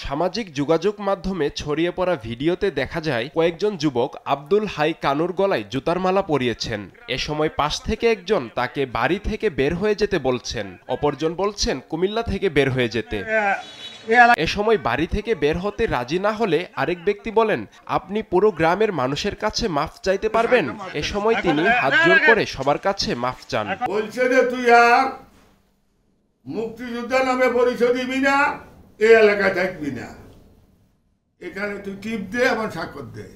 সামাজিক যোগাযোগ মাধ্যমে ছড়িয়ে পড়া ভিডিওতে দেখা যায় কয়েকজন যুবক আব্দুল হাই কানুর গলায় জুতার মালা পরিয়েছেন। এ সময় পাশ থেকে একজন তাকে বাড়ি থেকে বের হয়ে যেতে বলছেন, অপরজন বলছেন কুমিল্লা থেকে বের হয়ে যেতে। এ সময় বাড়ি থেকে বের হতে রাজি না হলে আরেক ব্যক্তি বলেন, আপনি পুরো গ্রামের মানুষের কাছে মাফ চাইতে পারবেন। এ সময় তিনি হাত জোড় করে সবার কাছে মাফ চান। বলছে যে তুই আর মুক্তিযোদ্ধা নামে পরিচয় দিবি না, এই এলাকায় থাকবি না, এখানে তুই টিপ দে আমার স্বাক্ষর দে।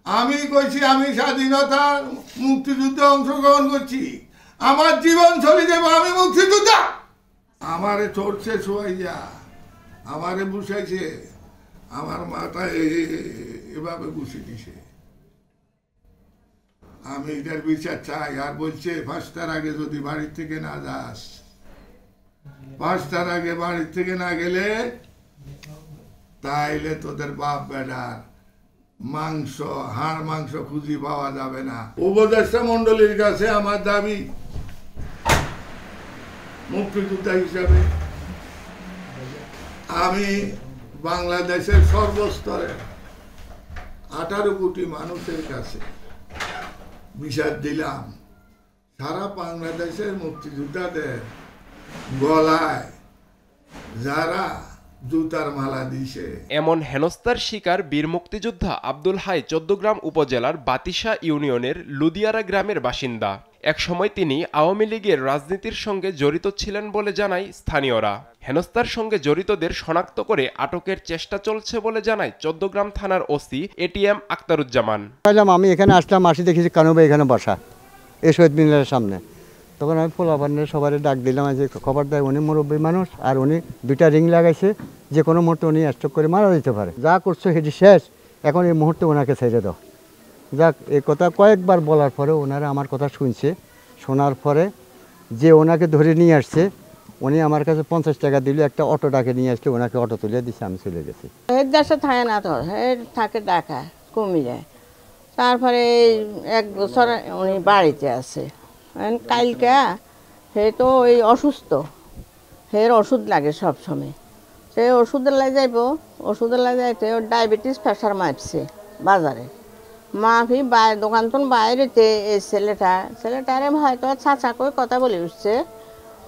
আমি কইছি আমি স্বাধীনতা মুক্তিযুদ্ধে অংশগ্রহণ করছি, আমার জীবন চলে যাবো, আমি মুক্তিযোদ্ধা। আমারে চড়ছে শোয়াইয়া, আমারে বসাইছে, আমার মাথায় এভাবে বসে দিছে। আমি এটার বিচার চাই। আর বলছে 5টার আগে যদি বাড়ির থেকে না যাস, 5টার আগে বাড়ির থেকে না গেলে তাইলে তোদের বাপ বেটার মাংস, হাড় মাংস খুঁজি পাওয়া যাবে না। উপদেষ্টা মন্ডলীর কাছে আমার দাবি, মুক্তিযোদ্ধা হিসাবে আমি বাংলাদেশের সর্বস্তরে 18 কোটি মানুষের কাছে বিচার দিলাম, সারা বাংলাদেশের মুক্তিযোদ্ধাদের গলায় যারা জুতার মালা দিছে। এমন হেনস্থার শিকার বীর মুক্তিযোদ্ধা আব্দুল হাই চৌদ্দগ্রাম উপজেলার বাতিশা ইউনিয়নের লুদিয়ারা গ্রামের বাসিন্দা। একসময় তিনি আওয়ামী লীগের রাজনীতির সঙ্গে জড়িত ছিলেন বলে জানায় স্থানীয়রা। হেনস্থার সঙ্গে জড়িতদের শনাক্ত করে আটকের চেষ্টা চলছে বলে জানায় চৌদ্দগ্রাম থানার ওসি এটিএম আক্তারুজ্জামান। আমি এখানে আসলাম, আসি দেখেছি কানুভাই এখানে বসা এই শহীদ মিনারের সামনে। তখন আমি পোলাপানের সবাই ডাক দিলাম যে খবর দেয়, উনি মুরব্বী মানুষ আর উনি 2টা রিং লাগাইছে, যে কোনো মুহূর্তে উনি স্ট্রোক করে মারা যেতে পারে। যা করছো সেটি শেষ, এখন এই মুহূর্তে ওনাকে ছেড়ে দাও। যাক, এই কথা কয়েকবার বলার পরে ওনারা আমার কথা শুনছে। শোনার পরে যে ওনাকে ধরে নিয়ে আসছে, উনি আমার কাছে 50 টাকা দিল, একটা অটো ডাকে নিয়ে আসলে ওনাকে অটো তুলে দিচ্ছে, আমি চলে গেছি। এর দেশে থাকে না, তো এর থাকে ঢাকা কুমিল্লা। তারপরে 1 বছর উনি বাড়িতে আছে। কালকে হে তো ওই অসুস্থ, হের ওষুধ লাগে সবসময়। সে ওষুধের লাগে যাইব, ওষুধের লাগে যাইতে ওর ডায়াবেটিস প্রেশার মাপছে বাজারে। মাফি দোকান তো বাইরেতে এই ছেলেটারে হয়তো চাচা কই কথা বলে উঠছে।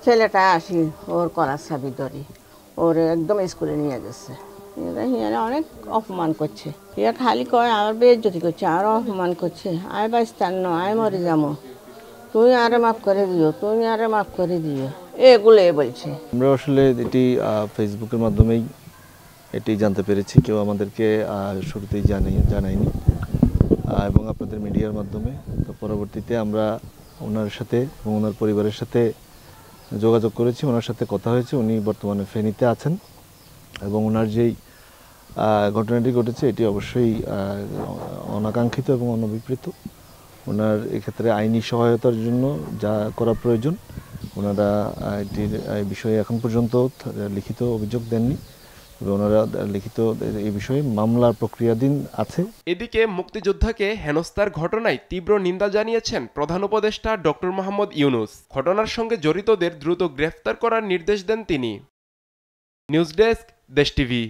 ছেলেটা আসি ওর কলার চাবি ধরি ওর একদম স্কুলে নিয়ে গেছে। হিয়ারে অনেক অপমান করছে, হিয়া খালি কয় আমার বেইজ্জতি করছে, আরও অপমান করছে। আয় বাঁচতাম না, আয় মরে যাবো, তুমি আরে মাফ করে দিও, তুমি আরে মাফ করে দিও, এগুলো বলছে। আমরা আসলে এটি ফেসবুকের মাধ্যমেই এটি জানতে পেরেছি, কেউ আমাদেরকে শুরুতেই জানায়নি এবং আপনাদের মিডিয়ার মাধ্যমে। তো পরবর্তীতে আমরা ওনার সাথে এবং ওনার পরিবারের সাথে যোগাযোগ করেছি, ওনার সাথে কথা হয়েছে। উনি বর্তমানে ফেনীতে আছেন এবং ওনার যেই ঘটনাটি ঘটেছে এটি অবশ্যই অনাকাঙ্ক্ষিত এবং অনভিপ্রেত। ওনার এক্ষেত্রে আইনি সহায়তার জন্য যা করা প্রয়োজন ওনারা এটির বিষয়ে এখন পর্যন্ত লিখিত অভিযোগ দেননি, ওনারা লিখিত এই বিষয়ে মামলার প্রক্রিয়াধীন আছে। এদিকে মুক্তিযোদ্ধাকে হেনস্থার ঘটনায় তীব্র নিন্দা জানিয়েছেন প্রধান উপদেষ্টা ডক্টর মোহাম্মদ ইউনূস। ঘটনার সঙ্গে জড়িতদের দ্রুত গ্রেফতার করার নির্দেশ দেন তিনি। নিউজ ডেস্ক, দেশ টিভি।